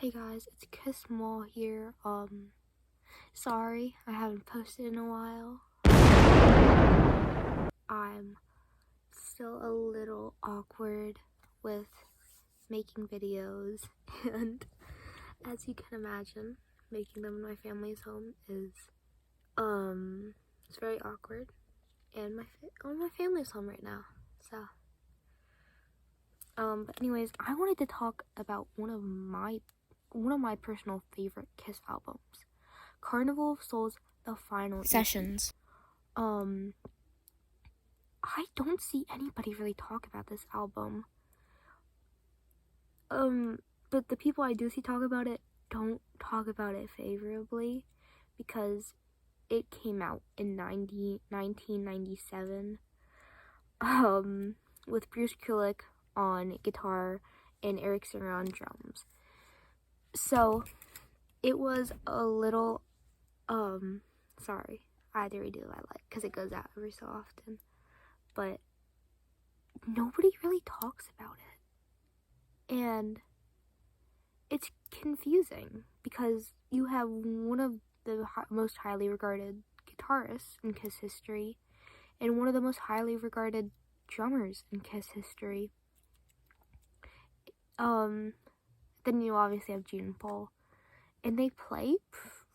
Hey guys, it's Kiss Mall here. Sorry I haven't posted in a while. I'm still a little awkward with making videos, and as you can imagine, making them in my family's home is, it's very awkward, and my family's home right now, so. But anyways, I wanted to talk about one of my personal favorite Kiss albums, Carnival of Souls, the final Sessions. EP. I don't see anybody really talk about this album. But the people I do see talk about it don't talk about it favorably because it came out in 1997. With Bruce Kulick on guitar and Eric Singer on drums. So it was a little, sorry, I had to redo it, because it goes out every so often, but nobody really talks about it, and it's confusing, because you have one of the most highly regarded guitarists in Kiss history, and one of the most highly regarded drummers in Kiss history. Then you obviously have Gene and Paul, and they play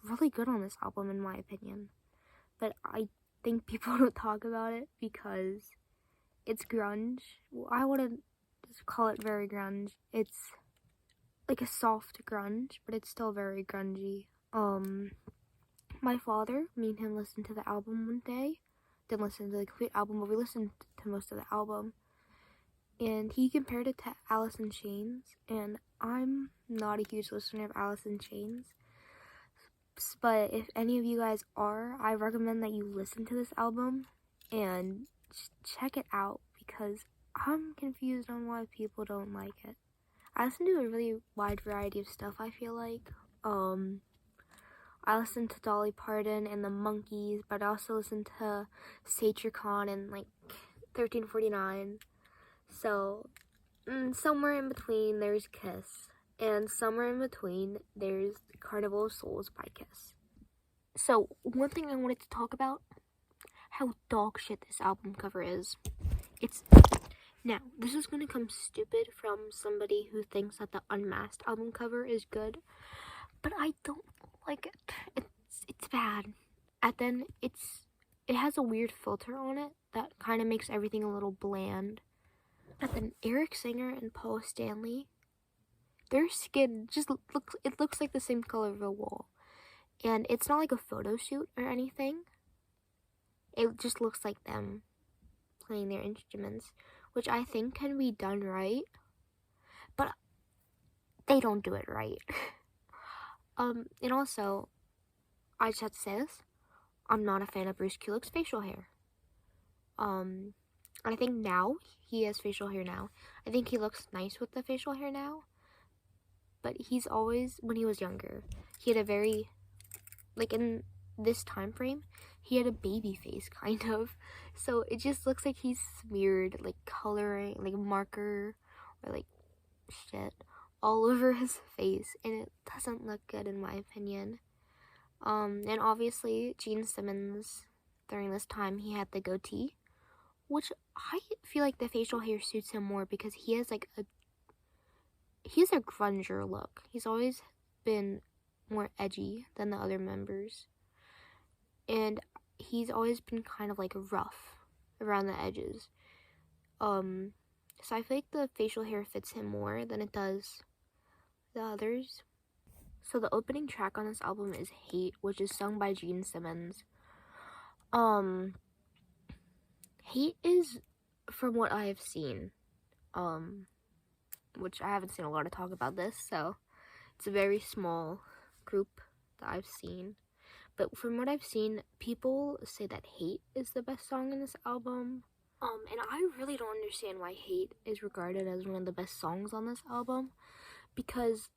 really good on this album in my opinion, but I think people don't talk about it because it's grunge. Well, I wouldn't just call it very grunge. It's like a soft grunge, but it's still very grungy. My father, me and him listened to the album one day. Didn't listen to the complete album, but we listened to most of the album. And he compared it to Alice in Chains, and I'm not a huge listener of Alice in Chains. But if any of you guys are, I recommend that you listen to this album and just check it out, because I'm confused on why people don't like it. I listen to a really wide variety of stuff, I feel like. I listen to Dolly Parton and the Monkees, but I also listen to Satyr and 1349. So, somewhere in between there's Kiss, and somewhere in between there's Carnival of Souls by Kiss. So, one thing I wanted to talk about, how dog shit this album cover is. Now, this is gonna come stupid from somebody who thinks that the Unmasked album cover is good, but I don't like it. It's bad. And then it has a weird filter on it that kind of makes everything a little bland. But then Eric Singer and Paul Stanley, their skin just looks like the same color of the wall. And it's not like a photo shoot or anything. It just looks like them playing their instruments, which I think can be done right, but they don't do it right. And also, I just have to say this, I'm not a fan of Bruce Kulick's facial hair. I think now he has facial hair now. I think he looks nice with the facial hair now. But he's always, when he was younger, he had a very, in this time frame, he had a baby face, kind of. So it just looks like he's smeared, coloring, marker, or, shit, all over his face. And it doesn't look good, in my opinion. And obviously, Gene Simmons, during this time, he had the goatee, which I feel like the facial hair suits him more because he has a grunger look. He's always been more edgy than the other members. And he's always been kind of rough around the edges. So I feel like the facial hair fits him more than it does the others. So the opening track on this album is Hate, which is sung by Gene Simmons. Hate is, from what I have seen, which I haven't seen a lot of talk about this, so it's a very small group that I've seen. But from what I've seen, people say that Hate is the best song in this album. And I really don't understand why Hate is regarded as one of the best songs on this album, because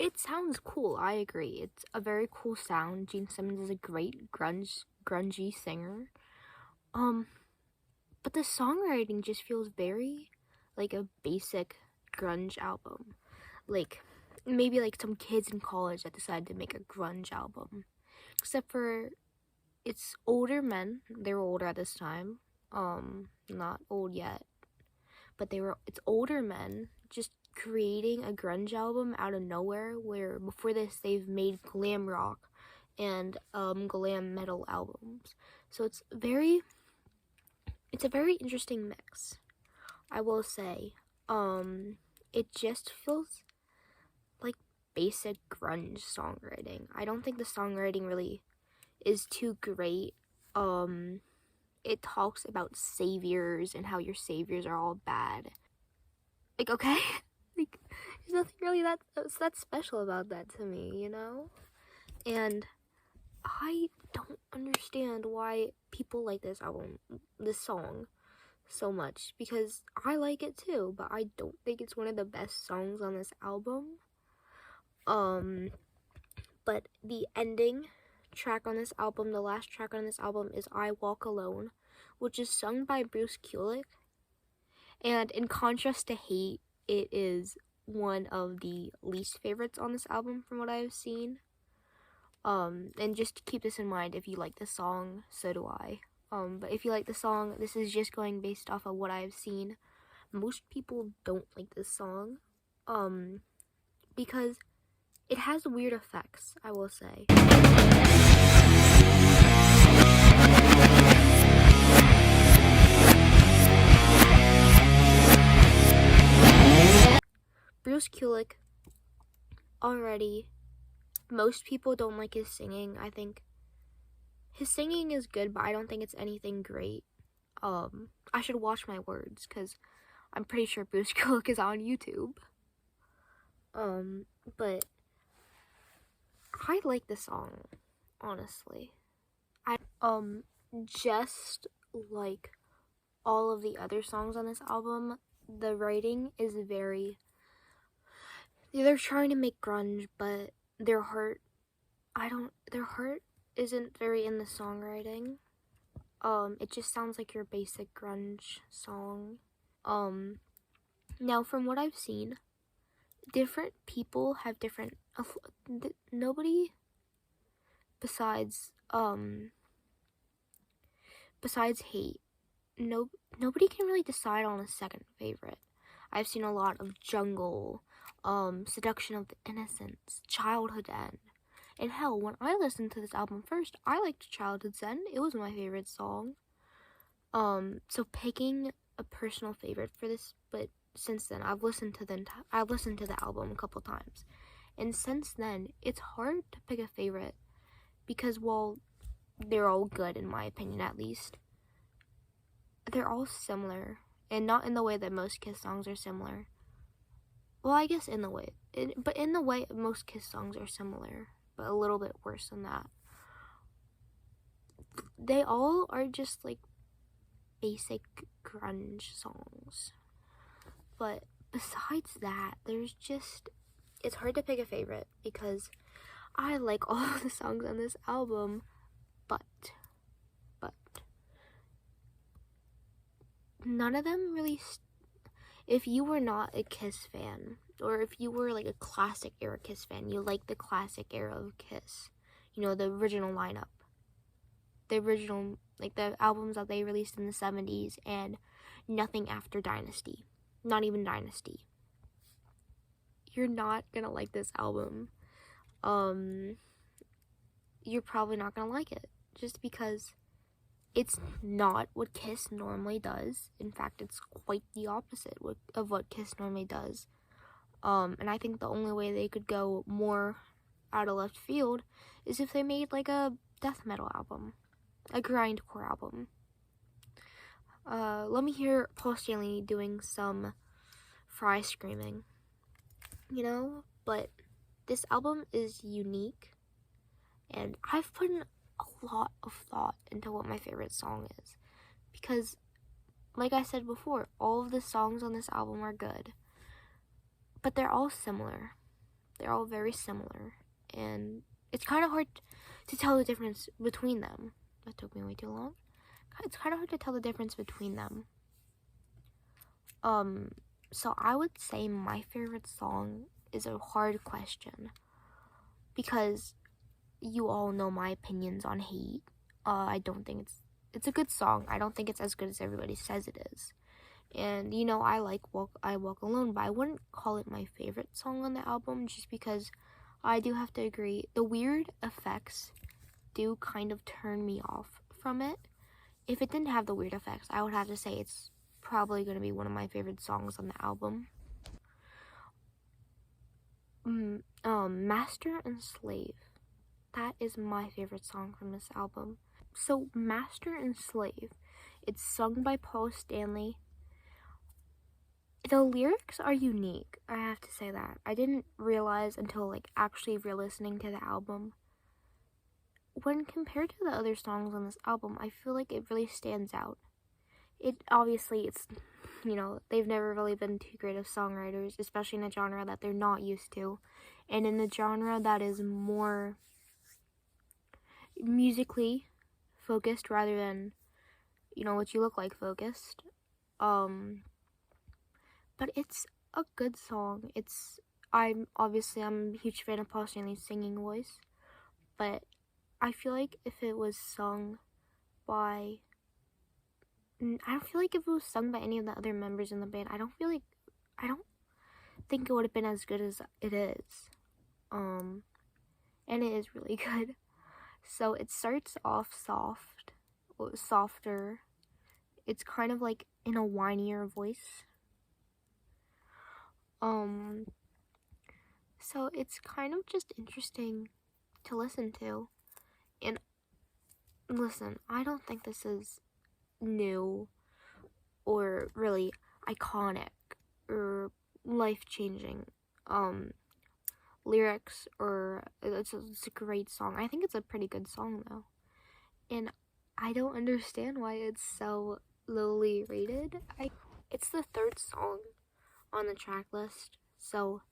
it sounds cool, I agree. It's a very cool sound. Gene Simmons is a great grungy singer. But the songwriting just feels very like a basic grunge album. maybe like some kids in college that decided to make a grunge album. Except for it's older men. They were older at this time. Not old yet, but it's older men just creating a grunge album out of nowhere, where before this they've made glam rock and glam metal albums. So it's a very interesting mix, I will say. It just feels like basic grunge songwriting. I don't think the songwriting really is too great. It talks about saviors and how your saviors are all bad. Like, okay? Like, there's nothing really that's special about that to me, you know? And I don't understand why people like this song so much, because I like it too, but I don't think it's one of the best songs on this album. But the ending track on this album, the last track on this album, is I Walk Alone, which is sung by Bruce Kulick. And in contrast to Hate, it is one of the least favorites on this album from what I've seen. And just keep this in mind, if you like the song, so do I. But if you like the song, this is just going based off of what I've seen. Most people don't like this song, because it has weird effects, I will say. Bruce Kulick, already, most people don't like his singing. I think his singing is good, but I don't think it's anything great. I should watch my words, because I'm pretty sure Bruce Kulick is on YouTube. But I like the song, honestly. Just like all of the other songs on this album, the writing is they're trying to make grunge, but their heart isn't very in the songwriting. It just sounds like your basic grunge song. Now from what I've seen, different people have different, nobody besides Hate, nobody can really decide on a second favorite. I've seen a lot of Jungle, Seduction of the Innocents, Childhood End. And hell, when I listened to this album first, I liked Childhood's End. It was my favorite song. So picking a personal favorite for this, but since then I've listened to the album a couple times, and since then it's hard to pick a favorite, because while they're all good, in my opinion at least, they're all similar, and not in the way that most Kiss songs are similar. Well, I guess in the way most Kiss songs are similar, but a little bit worse than that. They all are just like basic grunge songs. But besides that, it's hard to pick a favorite, because I like all of the songs on this album, but none of them really, if you were not a Kiss fan, or if you were like a classic era Kiss fan, you like the classic era of Kiss, you know, the original lineup, like the albums that they released in the 70s, and nothing after Dynasty, not even Dynasty, you're not gonna like this album. You're probably not gonna like it, just because it's not what Kiss normally does. In fact, it's quite the opposite of what Kiss normally does. And I think the only way they could go more out of left field is if they made like a death metal album, a grindcore album. Let me hear Paul Stanley doing some fry screaming, you know? But this album is unique, and I've put in a lot of thought into what my favorite song is, because like I said before, all of the songs on this album are good, but they're all similar. They're all very similar, and it's kind of hard to tell the difference between them. That took me way too long. It's kind of hard to tell the difference between them. So I would say my favorite song is a hard question because you all know my opinions on Hate. I don't think it's a good song. I don't think it's as good as everybody says it is. And you know, I Walk Alone, but I wouldn't call it my favorite song on the album just because I do have to agree the weird effects do kind of turn me off from it. If it didn't have the weird effects, I would have to say it's probably going to be one of my favorite songs on the album. Master and Slave. That is my favorite song from this album. So, Master and Slave, it's sung by Paul Stanley. The lyrics are unique, I have to say that. I didn't realize until like actually re-listening to the album. When compared to the other songs on this album, I feel like it really stands out. It's, you know, they've never really been too great of songwriters, especially in a genre that they're not used to. And in a genre that is more musically focused rather than, you know, what you look like focused. But it's a good song. I'm a huge fan of Paul Stanley's singing voice, but I feel like if it was sung by, I don't feel like if it was sung by any of the other members in the band, I don't think it would have been as good as it is. And it is really good. So it starts off softer. It's kind of like in a whinier voice. So it's kind of just interesting to listen to. And listen, I don't think this is new or really iconic or life-changing lyrics, or it's a great song. I think it's a pretty good song though. And I don't understand why it's so lowly rated. It's the third song on the track list, so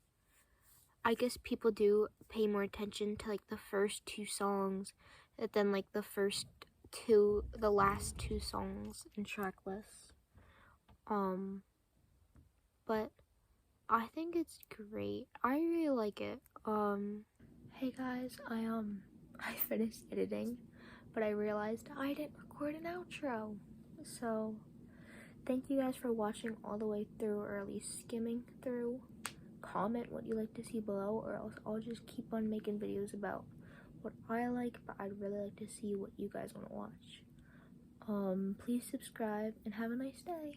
I guess people do pay more attention to like the first two songs than like the last two songs in track lists. But I think it's great. I really like it. Hey guys, I finished editing, but I realized I didn't record an outro. So thank you guys for watching all the way through, or at least skimming through. Comment what you like to see below, or else I'll just keep on making videos about what I like, but I'd really like to see what you guys want to watch. Please subscribe and have a nice day.